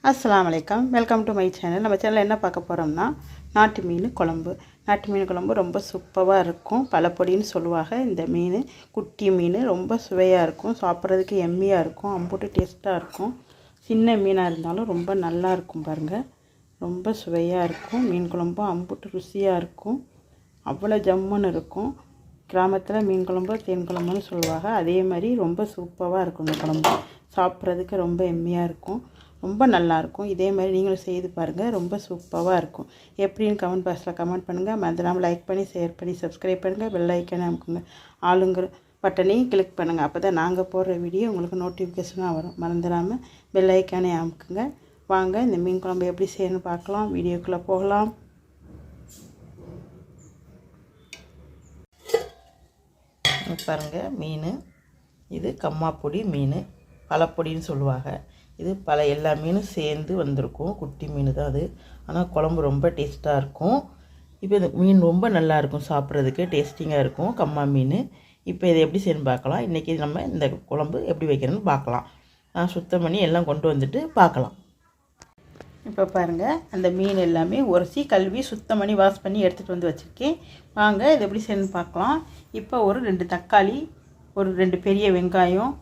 அஸ்ஸலாமு அலைக்கும். Welcome to my channel. நம்ம சேனலில் என்ன பார்க்க போகிறோம்னா நாட்டு மீன் குழம்பு. நாட்டு மீன் குழம்பு ரொம்ப சூப்பராக இருக்கும். பலப்பொடின்னு சொல்லுவாங்க. இந்த மீன் குட்டி மீன் ரொம்ப சுவையாக இருக்கும். சாப்பிட்றதுக்கு எம்மியாக இருக்கும். அம்புட்டு டேஸ்ட்டாக இருக்கும். சின்ன மீனாக இருந்தாலும் ரொம்ப நல்லா இருக்கும் பாருங்கள். ரொம்ப சுவையாக இருக்கும். மீன் குழம்பும் அம்புட்டு ருசியாக இருக்கும். அவ்வளோ ஜம்முன்னு இருக்கும். கிராமத்தில் மீன் குழம்பு தேன் குழம்புன்னு சொல்லுவாங்க. அதே மாதிரி ரொம்ப சூப்பராக இருக்கும். இந்த குழம்பு சாப்பிட்றதுக்கு ரொம்ப எம்மியாக இருக்கும். ரொம்ப நல்லாயிருக்கும். இதே மாதிரி நீங்களும் செய்து பாருங்கள். ரொம்ப சூப்பராக இருக்கும். எப்படின்னு கமெண்ட் பாக்ஸில் கமெண்ட் பண்ணுங்கள். மறந்துடாமல் லைக் பண்ணி ஷேர் பண்ணி சப்ஸ்கிரைப் பண்ணுங்கள். பெல் ஐக்கனை அமுக்குங்க. ஆளுங்கிற பட்டனையும் கிளிக் பண்ணுங்கள். அப்போ தான் நாங்கள் போடுற வீடியோ உங்களுக்கு நோட்டிஃபிகேஷனாக வரும். மறந்துடாமல் பெல் ஐக்கனை அமுக்குங்க. வாங்க இந்த மீன் குழம்பு எப்படி செய்யணும்னு பார்க்கலாம். வீடியோக்குள்ளே போகலாம். பாருங்கள், மீன் இது கம்மாப்பொடி மீன், பலப்பொடின்னு சொல்லுவாங்க. இது எல்லா மீனும் சேர்ந்து வந்திருக்கும். குட்டி மீன் தான் அது. ஆனால் குழம்பு ரொம்ப டேஸ்ட்டாக இருக்கும். இப்போ இந்த மீன் ரொம்ப நல்லாயிருக்கும். சாப்பிட்றதுக்கு டேஸ்டிங்காக இருக்கும். கம்மா மீன். இப்போ இதை எப்படி செய்யணும்னு பார்க்கலாம். இன்றைக்கி நம்ம இந்த குழம்பு எப்படி வைக்கிறோன்னு பார்க்கலாம். நான் சுத்தம் பண்ணி எல்லாம் கொண்டு வந்துட்டு பார்க்கலாம். இப்போ பாருங்கள், அந்த மீன் எல்லாமே உரசி கழுவி சுத்தம் பண்ணி வாஷ் பண்ணி எடுத்துகிட்டு வந்து வச்சுருக்கேன். வாங்க இது எப்படி செய்யணும்னு பார்க்கலாம். இப்போ ஒரு 2 தக்காளி, ஒரு 2 பெரிய வெங்காயம்,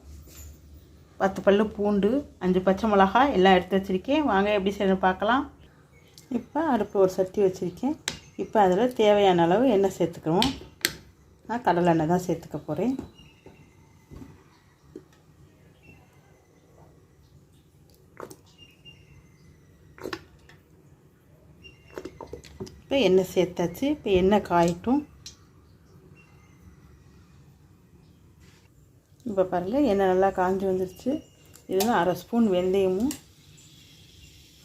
10 பல்லு பூண்டு, 5 பச்சை மிளகாய் எல்லாம் எடுத்து வச்சுருக்கேன். வாங்க எப்படி செய்யணும்னு பார்க்கலாம். இப்போ அடுப்பில் ஒரு சட்டி வச்சுருக்கேன். இப்போ அதில் தேவையான அளவு எண்ணெய் சேர்த்துக்குவோம். நான் கடலை எண்ணெய் தான் சேர்த்துக்க போகிறேன். இப்போ எண்ணெய் சேர்த்தாச்சு. இப்போ எண்ணெய் காயட்டும். இப்போ பாருங்கள், எண்ணெய் நல்லா காஞ்சி வந்துடுச்சு. இதில் 1/2 ஸ்பூன் வெந்தயமும்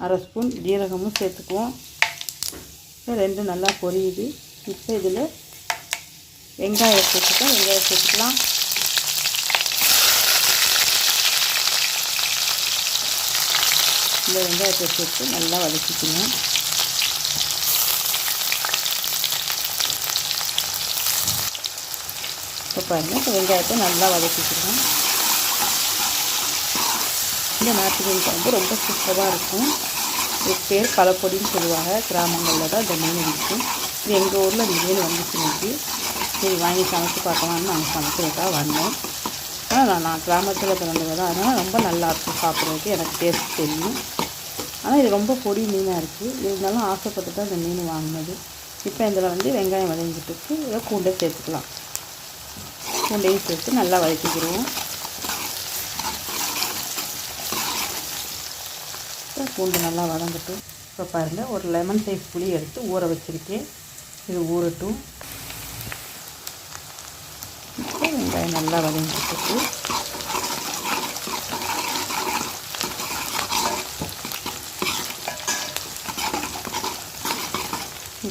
1/2 ஸ்பூன் ஜீரகமும் சேர்த்துக்குவோம். இப்போ 2 நல்லா பொரியுது. இப்போ இதில் வெங்காயம் சேர்த்துக்கலாம். இந்த வெங்காயத்தை சேர்த்து நல்லா வதக்கிக்கணும். இப்போ பாருங்கள், இப்போ வெங்காயத்தை நல்லா வதக்கிக்கிறோம். இந்த நாட்டு மீன் குழம்பு ரொம்ப சூப்பராக இருக்கும். இது பேர் பலப்பொடின்னு சொல்லுவாங்க. கிராமங்களில் தான் இந்த மீன் இருக்கும். இது எங்கள் ஊரில் இந்த மீன் வந்துச்சு இன்னைக்கு. சரி வாங்கி சமைச்சு பார்க்கலான்னு நாங்கள் சமைக்கிறதுக்காக வந்தோம். ஆனால் நான் கிராமத்தில் பிறந்தது தான். அதனால் ரொம்ப நல்லாயிருக்கும் சாப்பிட்றதுக்கு. எனக்கு டேஸ்ட் தெரியும். ஆனால் இது ரொம்ப பொடி மீனாக இருக்குது. இருந்தாலும் ஆசைப்பட்டு தான் இந்த மீன் வாங்கினது. இப்போ இதில் வெங்காயம் வதங்கிட்டுருக்கு. இதை பூண்டை சேர்த்துக்கலாம். பூண்டையும் சேர்த்து நல்லா வதக்கிக்கிடுவோம். பூண்டு நல்லா வதங்கட்டும். இப்போ பாருங்கள், ஒரு லெமன் சைஸ் புளி எடுத்து ஊற வச்சுருக்கேன். இது ஊறட்டும். இப்போ வெங்காயம் நல்லா வதங்கிட்டு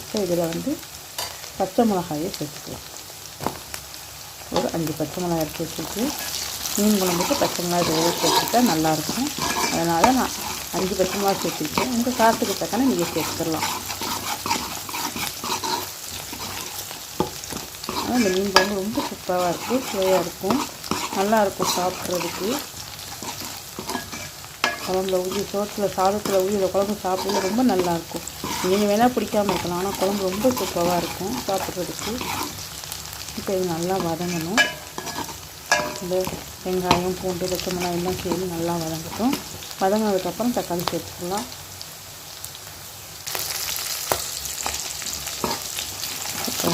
இப்போ இதில் பச்சை மிளகாயை சேர்த்துக்கலாம். ஒரு 5 பச்சை மிளகாய் எடுத்து வச்சுருக்கு. மீன் குழம்புக்கு பச்சை மிளகாய் சேர்த்துட்டா நல்லாயிருக்கும். அதனால் நான் 5 பச்சை மிளகாய் சேர்த்துருக்கேன். உங்கள் காசுக்கு தக்கன நீங்கள் சேர்த்துக்கலாம். ஆனால் இந்த மீன் குழம்பு ரொம்ப சூப்பராக இருக்கும். சுவையாக இருக்கும். நல்லாயிருக்கும் சாப்பிட்றதுக்கு. குழம்புல ஊற்றி சாதத்தில் ஊற்றி இந்த குழம்பு சாப்பிட்றது ரொம்ப நல்லாயிருக்கும். மீன் வேணால் பிடிக்காமல் இருக்கலாம். ஆனால் குழம்பு ரொம்ப சூப்பராக இருக்கும் சாப்பிட்றதுக்கு. இப்போ இது நல்லா வதங்கணும். இந்த வெங்காயம் பூண்டு பச்சை மிளகாய் எல்லாம் சேர்த்து நல்லா வதங்கட்டும். வதங்கினதுக்கப்புறம் தக்காளி சேர்த்துக்கலாம். இப்போ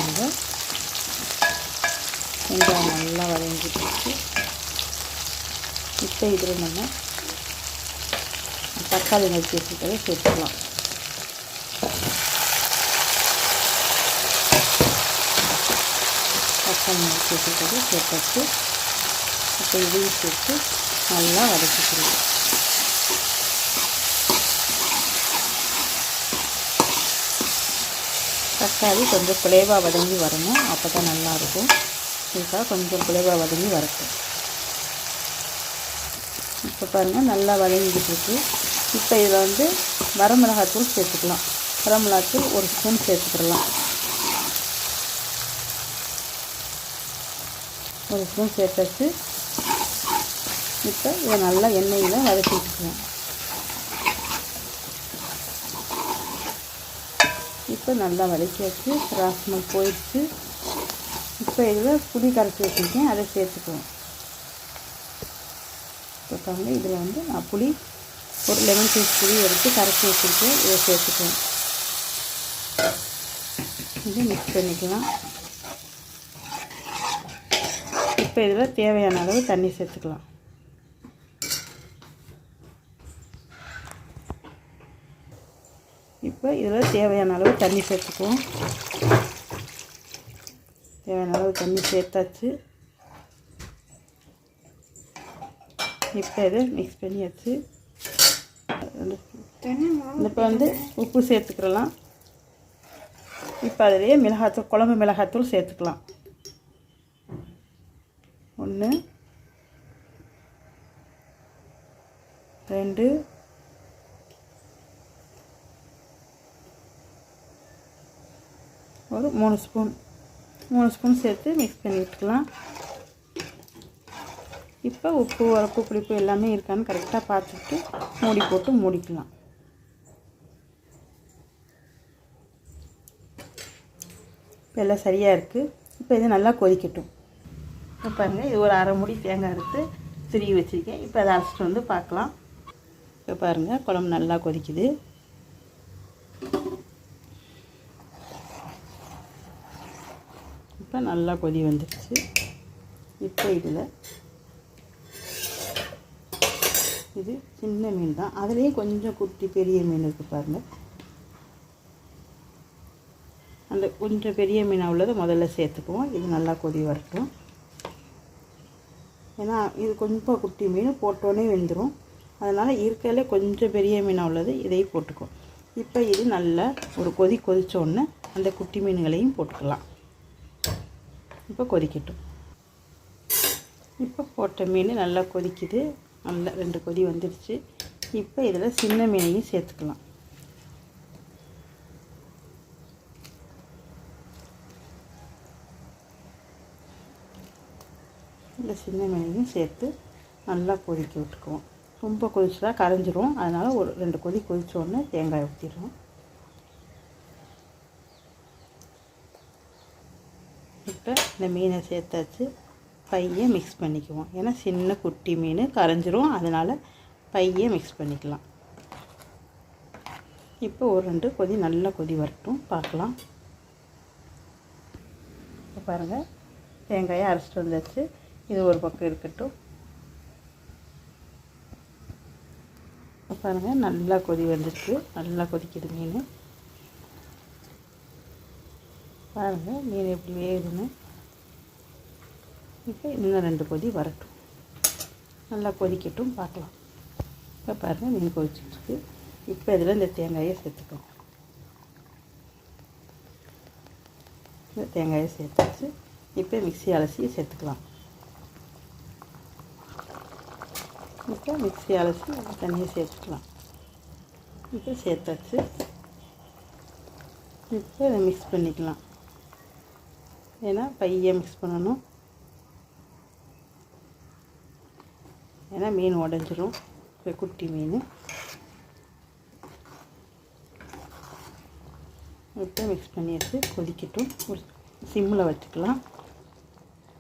வெங்காயம் நல்லா வதங்கிட்டு இப்போ இதில் நம்ம தக்காளி நறுக்கி வச்சுக்கிறத சேர்த்துக்கலாம். தக்காளி நறுக்கி வச்சுக்கிறது சேர்த்தாச்சு. இப்போ இதையும் சேர்த்து நல்லா வதக்கிக்கிறோம். தக்காளி கொஞ்சம் குலைவாக வதங்கி வரணும். அப்போ தான் நல்லாயிருக்கும். இதுக்காக கொஞ்சம் குலைவாக வதங்கி வரட்டும். இப்போ பாருங்கள், நல்லா வதங்கிக்கிட்டு இருக்குது. இப்போ இதில் வரமிளகாத்தூள் சேர்த்துக்கலாம். வரமிளகாத்தூள் 1 ஸ்பூன் சேர்த்துக்கலாம். 1 ஸ்பூன் சேர்த்தாச்சு. இப்போ இதை நல்லா எண்ணெயில் வதக்கி வச்சுக்கலாம். இப்போ நல்லா வதக்கியாச்சு, ராஸ்மல் போயிடுச்சு. இப்போ இதில் புளி கரைச்சி வச்சுருக்கேன், அதை சேர்த்துக்குவோம். இப்போ பாருங்கள், இதில் வந்து நான் புளி ஒரு லெமன் சைஸ் புளி எடுத்து கரைச்சி வச்சுருக்கேன், இதை சேர்த்துக்குவோம். இதை மிக்ஸ் பண்ணிக்கலாம். இப்போ இதில் தேவையான அளவு தண்ணி சேர்த்துக்கலாம். இப்போ இதில் தேவையான அளவு தண்ணி சேர்த்துக்குவோம். தேவையான அளவு தண்ணி சேர்த்தாச்சு. இப்போ இதை மிக்ஸ் பண்ணியாச்சு. இப்போ வந்து உப்பு சேர்த்துக்கலாம். இப்போ அதிலேயே மிளகாத்தூள், குழம்பு மிளகாத்தூள் சேர்த்துக்கலாம். 1 2 ஒரு 3 ஸ்பூன் சேர்த்து மிக்ஸ் பண்ணி விட்டுக்கலாம். இப்போ உப்பு, உரப்பு, புளிப்பு எல்லாமே இருக்கான்னு கரெக்டாக பார்த்துட்டு மூடி போட்டு மூடிக்கலாம். இப்போ எல்லாம் சரியாக இருக்குது. இப்போ இது நல்லா கொதிக்கட்டும். இப்போ பாருங்கள், இது ஒரு அரை மூடி தேங்காய் எடுத்து திருவி வச்சுருக்கேன். இப்போ அதை அரைச்சிட்டு வந்து பார்க்கலாம். இப்போ பாருங்கள், குழம்பு நல்லா கொதிக்குது. இப்போ நல்லா கொதி வந்துடுச்சு. இப்போ இதில் இது சின்ன மீன் தான், அதுலேயே கொஞ்சம் குட்டி பெரிய மீன் இருக்குது பாருங்கள். அந்த கொஞ்சம் பெரிய மீனாக உள்ளதை முதல்ல சேர்த்துக்குவோம். இது நல்லா கொதி வரட்டும். ஏன்னா இது கொஞ்சம் குட்டி மீன் போட்டோன்னே வெந்துடும். அதனால் இருக்கிறதுல கொஞ்சம் பெரிய மீனாக உள்ளது இதையும் போட்டுக்குவோம். இப்போ இது நல்லா ஒரு கொதித்தோடனே அந்த குட்டி மீன்களையும் போட்டுக்கலாம். இப்போ கொதிக்கட்டும். இப்போ போட்ட மீன் நல்லா கொதிக்குது. நல்லா 2 கொதி வந்துடுச்சு. இப்போ இதில் சின்ன மீனையும் சேர்த்துக்கலாம். இந்த சின்ன மீனையும் சேர்த்து நல்லா கொதிக்க விட்டுக்குவோம். ரொம்ப கொதிச்சா கரைஞ்சிரும். அதனால் ஒரு 2 கொதி கொதித்தோடனே தேங்காய் ஊற்றிடுவோம். இப்போ இந்த மீனை சேர்த்தாச்சு. பையை மிக்ஸ் பண்ணிக்குவோம். ஏன்னா சின்ன குட்டி மீன் கரைஞ்சிரும். அதனால் பையை மிக்ஸ் பண்ணிக்கலாம். இப்போ ஒரு 2 கொதி நல்லா கொதி வரட்டும், பார்க்கலாம். இப்போ பாருங்கள், தேங்காயை அரைச்சிட்டு வந்தாச்சு. இது ஒரு பக்கம் இருக்கட்டும். இப்போ பாருங்கள், நல்லா கொதி வந்துருக்கு. நல்லா கொதிக்குது மீன். பாருங்கள் மீன் எப்படி வேகுதுன்னு. இப்போ இன்னும் 2 கொதி வரட்டும், நல்லா கொதிக்கட்டும், பார்க்கலாம். இப்போ பாருங்கள், மீன் கொதிச்சிட்ருக்கு. இப்போ இதில் இந்த தேங்காயை சேர்த்துக்கலாம். இந்த தேங்காயை சேர்த்தாச்சு. இப்போ மிக்ஸி அலசி சேர்த்துக்கலாம். இப்போ மிக்ஸி அலசி தண்ணியை சேர்த்துக்கலாம். இப்போ சேர்த்தாச்சு. இப்போ இதை மிக்ஸ் பண்ணிக்கலாம். ஏன்னா பையை மிக்ஸ் பண்ணணும். ஏன்னா மீன் உடஞ்சிரும். இப்போ குட்டி மீன். இப்போ மிக்ஸ் பண்ணியாச்சு. கொதிக்கட்டும். சிம்மில் வச்சுக்கலாம்.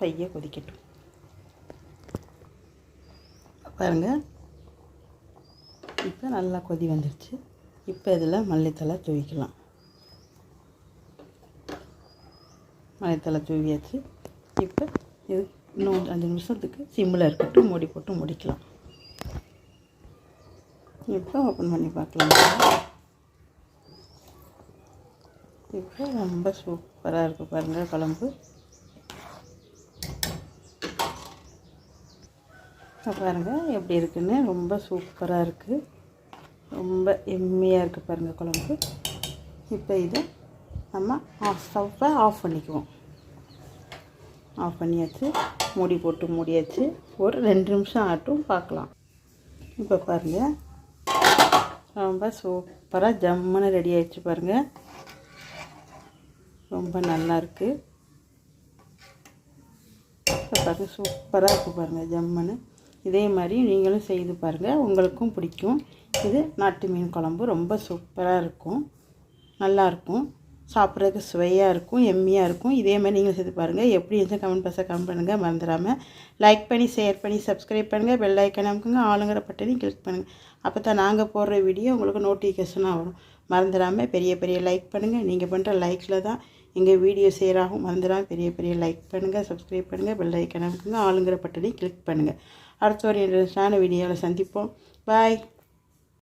பையை கொதிக்கட்டும். பாருங்கள், இப்போ நல்லா கொதி வந்துடுச்சு. இப்போ இதில் மல்லித்தலை தூவிக்கலாம். மல்லித்தலை தூவியாச்சு. இப்போ இது இன்னும் 5 நிமிஷத்துக்கு சிம்மில் இருக்கட்டும், மூடி போட்டு முடிக்கலாம். இப்போ ஓப்பன் பண்ணி பார்க்கலாம். இப்போ ரொம்ப சூப்பராக இருக்குது பாருங்கள் குழம்பு. பாருங்கள் எப்படி இருக்குன்னு. ரொம்ப சூப்பராக இருக்குது. ரொம்ப எம்மியாக இருக்குது பாருங்கள் குழம்பு. இப்போ இதை நம்ம ஸ்டவ்வை ஆஃப் பண்ணிக்குவோம். ஆஃப் பண்ணியாச்சு. மூடி போட்டு மூடியாச்சு. ஒரு 2 நிமிஷம் ஆகட்டும், பார்க்கலாம். இப்போ பாருங்கள், ரொம்ப சூப்பராக ஜம்முன்னு ரெடி ஆகிடுச்சு பாருங்கள். ரொம்ப நல்லாயிருக்கு. இப்போ பாருங்கள், சூப்பராக இருக்குது பாருங்கள் ஜம்முன்னு. இதே மாதிரி நீங்களும் செய்து பாருங்கள், உங்களுக்கும் பிடிக்கும். இது நாட்டு மீன் குழம்பு ரொம்ப சூப்பராக இருக்கும், நல்லாயிருக்கும். சாப்பிட்றதுக்கு சுவையாக இருக்கும், எம்மியாக இருக்கும். இதே மாதிரி நீங்கள் செய்து பாருங்கள். எப்படி இருந்துச்சு கமெண்ட் பாக்ஸில் கமெண்ட் பண்ணுங்கள். மறந்துடாமல் லைக் பண்ணி, ஷேர் பண்ணி, சப்ஸ்கிரைப் பண்ணுங்கள். பெல் ஐக்கான் அமுக்குங்க. ஆளுங்கிற பட்டனையும் கிளிக் பண்ணுங்கள். அப்போ தான் நாங்கள் போடுற வீடியோ உங்களுக்கு நோட்டிஃபிகேஷனாக வரும். மறந்துடாமல் பெரிய பெரிய லைக் பண்ணுங்கள். நீங்கள் பண்ணுற லைக்கில் தான் எங்கள் வீடியோ ஷேர் ஆகும். மறந்துடாமல் பெரிய பெரிய லைக் பண்ணுங்கள், சப்ஸ்கிரைப் பண்ணுங்கள், பெல் ஐக்கான் அமுக்குங்க. ஆளுங்கிற பட்டனையும் கிளிக் பண்ணுங்கள். அடுத்த ஒரு இன்ட்ரெஸ்டான வீடியோவில் சந்திப்போம். பாய்.